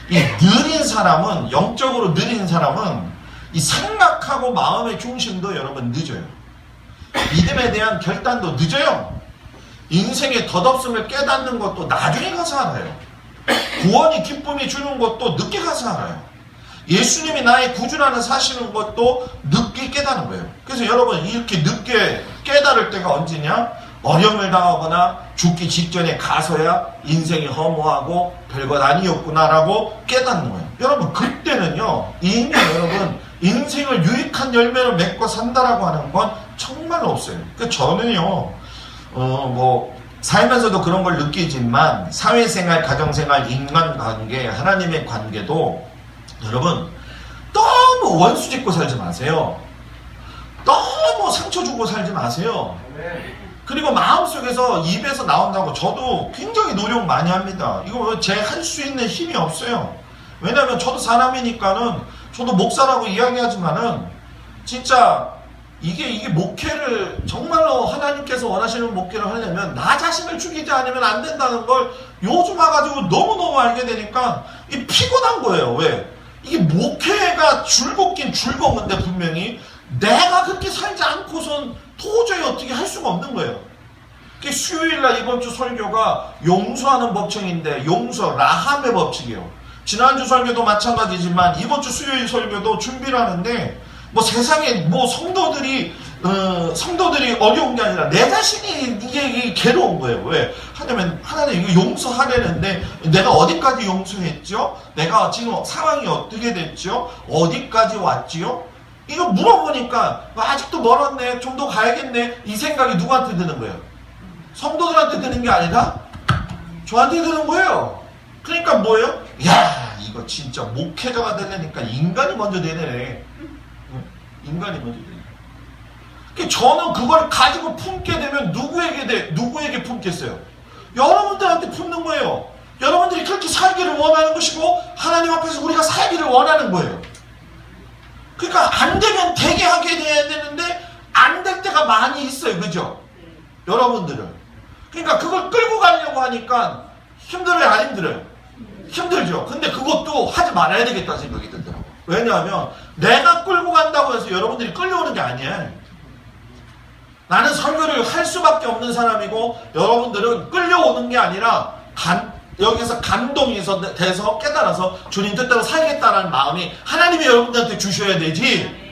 이 느린 사람은 영적으로 느린 사람은 이 생각하고 마음의 중심도 여러분 늦어요. 믿음에 대한 결단도 늦어요. 인생의 덧없음을 깨닫는 것도 나중에 가서 알아요. 구원이 기쁨이 주는 것도 늦게 가서 알아요. 예수님이 나의 구주라는 사실인 것도 늦게 깨닫는 거예요. 그래서 여러분 이렇게 늦게 깨달을 때가 언제냐? 어려움을 당하거나 죽기 직전에 가서야 인생이 허무하고 별것 아니었구나라고 깨닫는 거예요. 여러분 그때는요 이미 여러분 인생을 유익한 열매를 맺고 산다라고 하는 건 정말 없어요. 그러니까 저는요 뭐 살면서도 그런 걸 느끼지만 사회생활, 가정생활, 인간관계, 하나님의 관계도 여러분 너무 원수 짓고 살지 마세요. 너무 상처 주고 살지 마세요. 그리고 마음속에서 입에서 나온다고 저도 굉장히 노력 많이 합니다. 이거 제 할 수 있는 힘이 없어요. 왜냐하면 저도 사람이니까는 저도 목사라고 이야기하지만은 진짜 이게 목회를 정말로 하나님께서 원하시는 목회를 하려면 나 자신을 죽이지 않으면 안 된다는 걸 요즘 와가지고 너무너무 알게 되니까 이 피곤한 거예요. 왜? 이게 목회가 즐겁긴 즐거운데 분명히 내가 그렇게 살지 않고선 도저히 어떻게 할 수가 없는 거예요. 수요일날 이번 주 설교가 용서하는 법칙인데 용서, 라함의 법칙이에요. 지난주 설교도 마찬가지지만 이번 주 수요일 설교도 준비를 하는데 뭐 세상에 뭐 성도들이 어려운 게 아니라 내 자신이 이게 괴로운 거예요. 왜? 하냐면 하나님 이거 용서하려는데 내가 어디까지 용서했죠? 내가 지금 상황이 어떻게 됐죠? 어디까지 왔지요? 이거 물어보니까 아직도 멀었네. 좀 더 가야겠네. 이 생각이 누구한테 드는 거예요? 성도들한테 드는 게 아니라 저한테 드는 거예요. 그러니까 뭐예요? 야 이거 진짜 목회자가 되려니까 인간이 먼저 되네. 인간이 먼저 되네. 저는 그걸 가지고 품게 되면 누구에게 품겠어요? 여러분들한테 품는 거예요. 여러분들이 그렇게 살기를 원하는 것이고 하나님 앞에서 우리가 살기를 원하는 거예요. 그러니까 안 되면 되게 하게 돼야 되는데 안 될 때가 많이 있어요. 그죠? 여러분들을. 그러니까 그걸 끌고 가려고 하니까 힘들어요, 안 힘들어요? 힘들죠. 근데 그것도 하지 말아야 되겠다는 생각이 들더라고요. 왜냐하면 내가 끌고 간다고 해서 여러분들이 끌려오는 게 아니에요. 나는 설교를 할 수밖에 없는 사람이고 여러분들은 끌려오는 게 아니라 여기서 감동이 돼서 깨달아서 주님 뜻대로 살겠다는 마음이 하나님이 여러분들한테 주셔야 되지,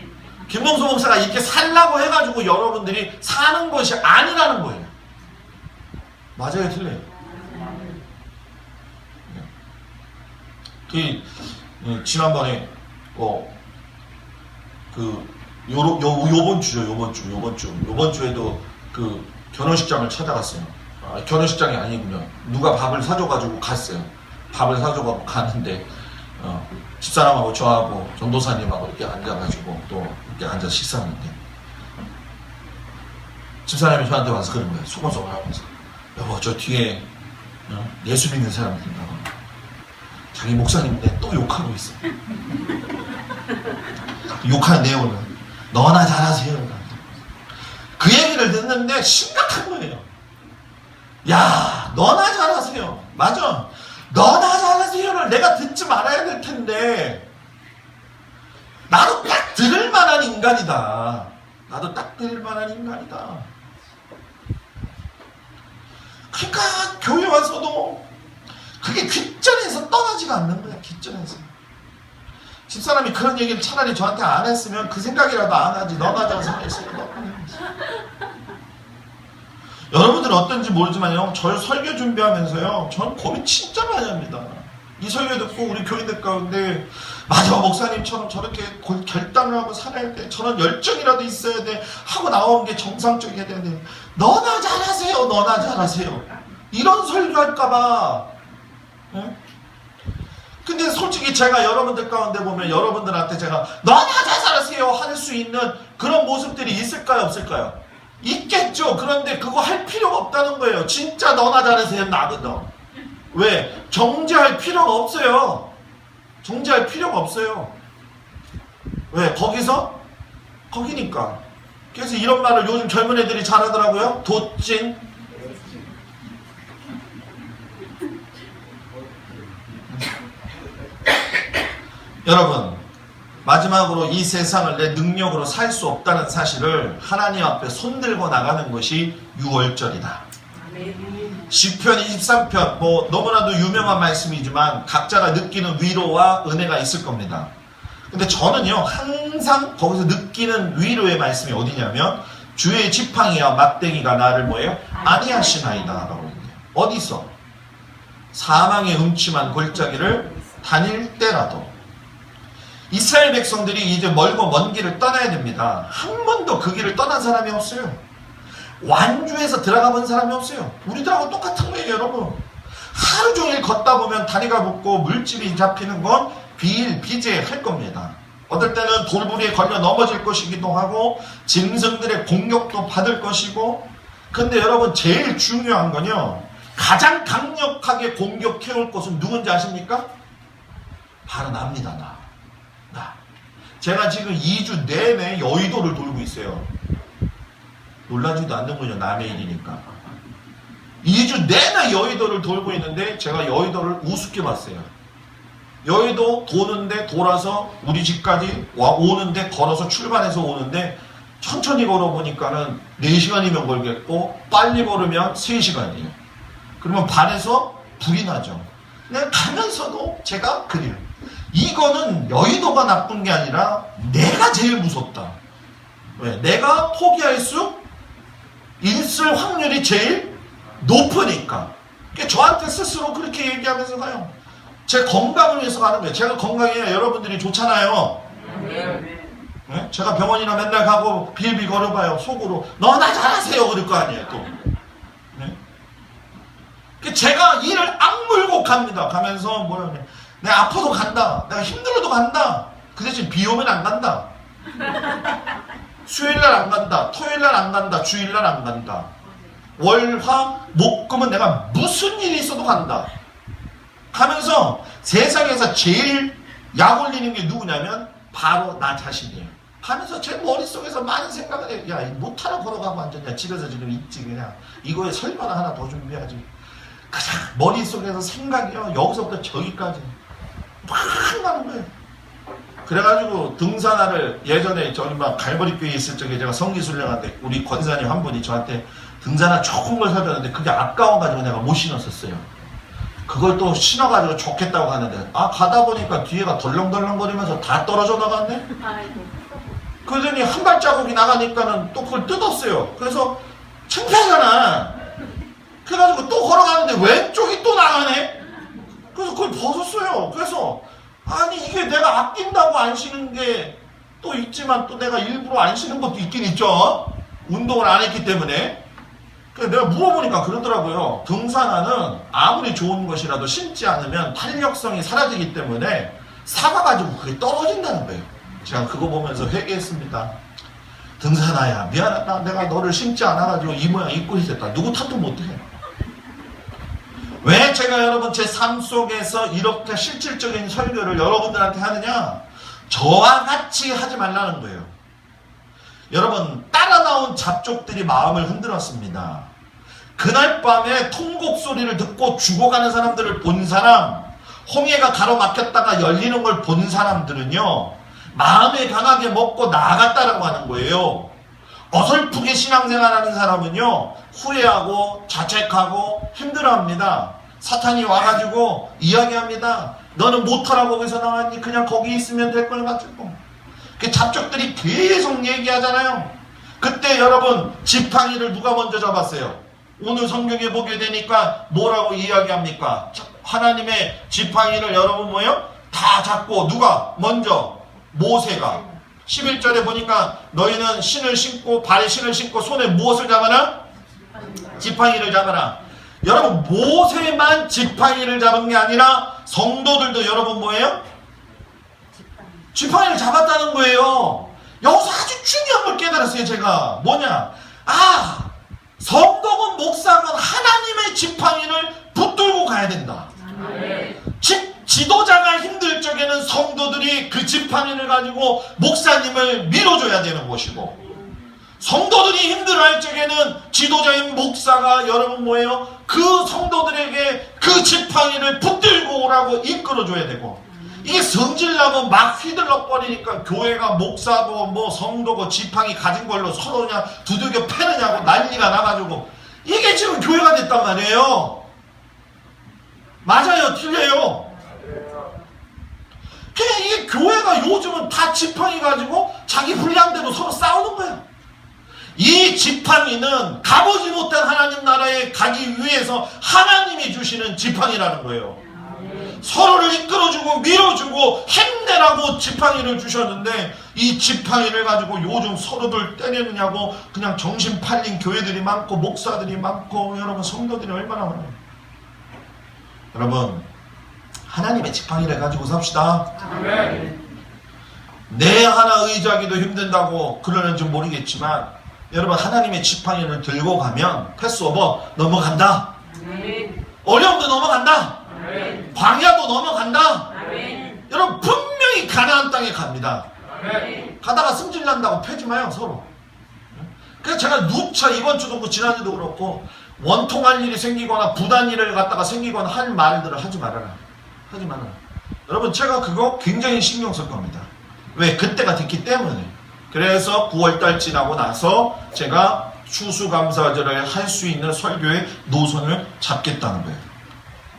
김동수 목사가 이렇게 살라고 해가지고 여러분들이 사는 것이 아니라는 거예요. 맞아요, 틀려요? 지난번에 요번 주에도 그 결혼식장을 찾아갔어요. 결혼식장이 아니군요. 누가 밥을 사줘가지고 갔어요. 밥을 사줘가지고 갔는데 집사람하고 저하고 전도사님하고 이렇게 앉아가지고 또 이렇게 앉아 식사하는데 집사람이 저한테 와서 그런 거예요. 소곤소곤 하면서, 여보 저 뒤에 예수 믿는 사람들 있다고 자기 목사님인데 또 욕하고 있어. 욕하는 내용은 너나 잘하세요. 그 얘기를 듣는데 심각한 거예요. 야, 너나 잘하세요. 맞아. 너나 잘하세요를 내가 듣지 말아야 될 텐데, 나도 딱 들을 만한 인간이다. 나도 딱 들을 만한 인간이다. 그러니까 교회 와서도 그게 귓전에서 떠나지가 않는 거야. 귓전에서. 집사람이 그런 얘기를 차라리 저한테 안 했으면 그 생각이라도 안 하지. 너나 잘하세요. 여러분들은 어떤지 모르지만요, 저 설교 준비하면서요, 저는 고민 진짜 많이 합니다. 이 설교 듣고 우리 교인들 가운데 맞아, 목사님처럼 저렇게 결단을 하고 살아야 돼, 저런 열정이라도 있어야 돼 하고 나오는 게 정상적이어야 돼. 너나 잘하세요, 너나 잘하세요, 이런 설교할까봐. 네? 근데 솔직히 제가 여러분들 가운데 보면 여러분들한테 제가 너나 잘하세요 할 수 있는 그런 모습들이 있을까요, 없을까요? 있겠죠. 그런데 그거 할 필요가 없다는 거예요. 진짜 너나 잘하세요, 나거든. 왜? 정죄할 필요가 없어요. 정죄할 필요가 없어요. 왜? 거기니까. 그래서 이런 말을 요즘 젊은 애들이 잘하더라고요. 도찐. 여러분, 마지막으로 이 세상을 내 능력으로 살 수 없다는 사실을 하나님 앞에 손들고 나가는 것이 유월절이다. 시편 23편, 너무나도 유명한 말씀이지만 각자가 느끼는 위로와 은혜가 있을 겁니다. 근데 저는요, 항상 거기서 느끼는 위로의 말씀이 어디냐면, 주의 지팡이와 막대기가 나를 뭐예요? 안위하시나이다 라고 있네요. 어디서? 사망의 음침한 골짜기를 다닐 때라도. 이스라엘 백성들이 이제 멀고 먼 길을 떠나야 됩니다. 한 번도 그 길을 떠난 사람이 없어요. 완주해서 들어가 본 사람이 없어요. 우리들하고 똑같은 거예요, 여러분. 하루 종일 걷다 보면 다리가 붓고 물집이 잡히는 건 비일비재할 겁니다. 어떨 때는 돌부리에 걸려 넘어질 것이기도 하고 짐승들의 공격도 받을 것이고. 근데 여러분, 제일 중요한 건요, 가장 강력하게 공격해올 것은 누군지 아십니까? 바로 납니다. 나. 제가 지금 2주 내내 여의도를 돌고 있어요. 놀라지도 않는군요, 남의 일이니까. 2주 내내 여의도를 돌고 있는데 제가 여의도를 우습게 봤어요. 여의도 도는데 돌아서 우리 집까지 오는데, 걸어서 출발해서 오는데 천천히 걸어보니까는 4시간이면 걸겠고 빨리 걸으면 3시간이에요. 그러면 반에서 불이 나죠. 그냥 가면서도 제가 그래요. 이거는 여의도가 나쁜 게 아니라 내가 제일 무섭다. 왜? 내가 포기할 수 있을 확률이 제일 높으니까. 그러니까 저한테 스스로 그렇게 얘기하면서 가요. 제 건강을 위해서 가는 거예요. 제가 건강해야 여러분들이 좋잖아요. 네? 제가 병원이나 맨날 가고 빌빌 걸어봐요. 속으로 너나 잘하세요 그럴 거 아니에요 또. 네? 제가 이를 악물고 갑니다. 가면서 뭐라 그래, 내가 아파도 간다, 내가 힘들어도 간다. 그 대신 비 오면 안 간다. 수요일날 안 간다, 토요일날 안 간다, 주일날 안 간다. 월, 화, 목, 금은 내가 무슨 일이 있어도 간다. 가면서 세상에서 제일 약 올리는 게 누구냐면 바로 나 자신이에요. 하면서 제 머릿속에서 많은 생각을 해. 야, 못하러 걸어가고 앉았냐. 집에서 지금 있지 그냥. 이거에 설마나 하나 더 준비하지. 가장 머릿속에서 생각이요. 여기서부터 저기까지 막 나는 거예요. 그래가지고 등산화를 예전에 저희 막 갈보리교회에 있을 적에 제가 성기순례한테 우리 권사님 한 분이 저한테 등산화 좋은 걸 사줬는데 그게 아까워가지고 내가 못 신었었어요. 그걸 또 신어가지고 좋겠다고 하는데 가다 보니까 뒤에가 덜렁덜렁거리면서 다 떨어져 나갔네. 아이고. 그러더니 한 발자국이 나가니까는 또 그걸 뜯었어요. 그래서 창피하잖아. 그래가지고 또 걸어가는데 왼쪽이 또 나가네. 그래서 그걸 벗었어요. 그래서 아니 이게 내가 아낀다고 안 신은 게 또 있지만 또 내가 일부러 안 신은 것도 있긴 있죠. 운동을 안 했기 때문에. 그래서 내가 물어보니까 그러더라고요. 등산화는 아무리 좋은 것이라도 신지 않으면 탄력성이 사라지기 때문에 사가가지고 그게 떨어진다는 거예요. 제가 그거 보면서 회개했습니다. 등산화야 미안하다. 내가 너를 신지 않아가지고 이 모양 입고 있었다. 누구 탓도 못해. 왜 제가 여러분 제 삶 속에서 이렇게 실질적인 설교를 여러분들한테 하느냐? 저와 같이 하지 말라는 거예요. 여러분 따라 나온 잡족들이 마음을 흔들었습니다. 그날 밤에 통곡 소리를 듣고 죽어가는 사람들을 본 사람, 홍해가 가로막혔다가 열리는 걸 본 사람들은요 마음에 강하게 먹고 나아갔다라고 하는 거예요. 어설프게 신앙생활하는 사람은요 후회하고 자책하고 힘들어합니다. 사탄이 와가지고 이야기합니다. 너는 못하라고 거기서 나왔니? 그냥 거기 있으면 될 걸 가지고. 그 잡족들이 계속 얘기하잖아요. 그때 여러분 지팡이를 누가 먼저 잡았어요? 오늘 성경에 보게 되니까 뭐라고 이야기합니까? 하나님의 지팡이를 여러분 뭐예요? 다 잡고 누가 먼저? 모세가. 11절에 보니까 너희는 신을 신고 발에 신을 신고 손에 무엇을 잡아라? 지팡이를 잡아라. 여러분 모세만 지팡이를 잡은 게 아니라 성도들도 여러분 뭐예요? 지팡이를 잡았다는 거예요. 여기서 아주 중요한 걸 깨달았어요. 제가 뭐냐? 성도건 목사건 하나님의 지팡이를 붙들고 가야 된다. 지도자가 힘들 적에는 성도들이 그 지팡이를 가지고 목사님을 밀어줘야 되는 것이고, 성도들이 힘들어할 적에는 지도자인 목사가 여러분 뭐예요? 그 성도들에게 그 지팡이를 붙들고 오라고 이끌어줘야 되고, 이게 성질나면 막 휘둘러 버리니까 교회가 목사고 뭐 성도고 지팡이 가진 걸로 서로 그냥 두들겨 패느냐고 난리가 나가지고 이게 지금 교회가 됐단 말이에요. 맞아요? 틀려요? 그냥 이게 교회가 요즘은 다 지팡이 가지고 자기 분량대로 서로 싸우는 거야. 이 지팡이는 가보지 못한 하나님 나라에 가기 위해서 하나님이 주시는 지팡이라는 거예요. 서로를 이끌어주고 밀어주고 힘내라고 지팡이를 주셨는데 이 지팡이를 가지고 요즘 서로들 때리느냐고 그냥 정신 팔린 교회들이 많고 목사들이 많고 여러분 성도들이 얼마나 많아요. 여러분 하나님의 지팡이를 가지고 삽시다. 내 하나 의지하기도 힘든다고 그러는지 모르겠지만 여러분 하나님의 지팡이를 들고 가면 패스오버 넘어간다. 어려움도 넘어간다. 광야도 넘어간다. 여러분 분명히 가나안 땅에 갑니다. 가다가 승질난다고 패지 마요 서로. 그래서 제가 누차 이번 주도 그렇고 지난주도 그렇고 원통할 일이 생기거나 부단 일을 갖다가 생기거나 할 말들을 하지 말아라. 하지 말아라. 여러분 제가 그거 굉장히 신경 쓸 겁니다. 왜? 그때가 됐기 때문에. 그래서 9월달 지나고 나서 제가 추수감사절을 할 수 있는 설교의 노선을 잡겠다는 거예요.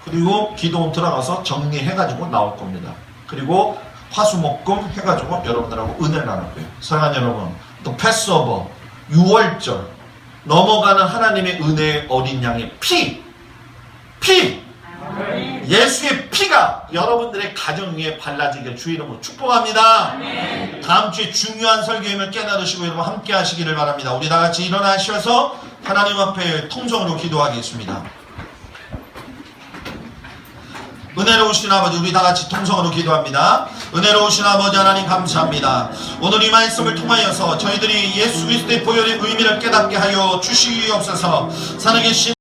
그리고 기도원 들어가서 정리해가지고 나올 겁니다. 그리고 화수목금 해가지고 여러분들하고 은혜를 나눌 거예요. 사랑하는 여러분, 또 패스오버 6월절 넘어가는 하나님의 은혜의 어린 양의 피 예수의 피가 여러분들의 가정 위에 발라지게 주 이름으로 축복합니다. 다음 주에 중요한 설교임을 깨달으시고 여러분 함께 하시기를 바랍니다. 우리 다같이 일어나셔서 하나님 앞에 통성으로 기도하겠습니다. 은혜로우신 아버지, 우리 다같이 통성으로 기도합니다. 은혜로우신 아버지 하나님 감사합니다. 오늘 이 말씀을 통하여서 저희들이 예수 그리스도의 보혈의 의미를 깨닫게 하여 주시옵소서. 살아계신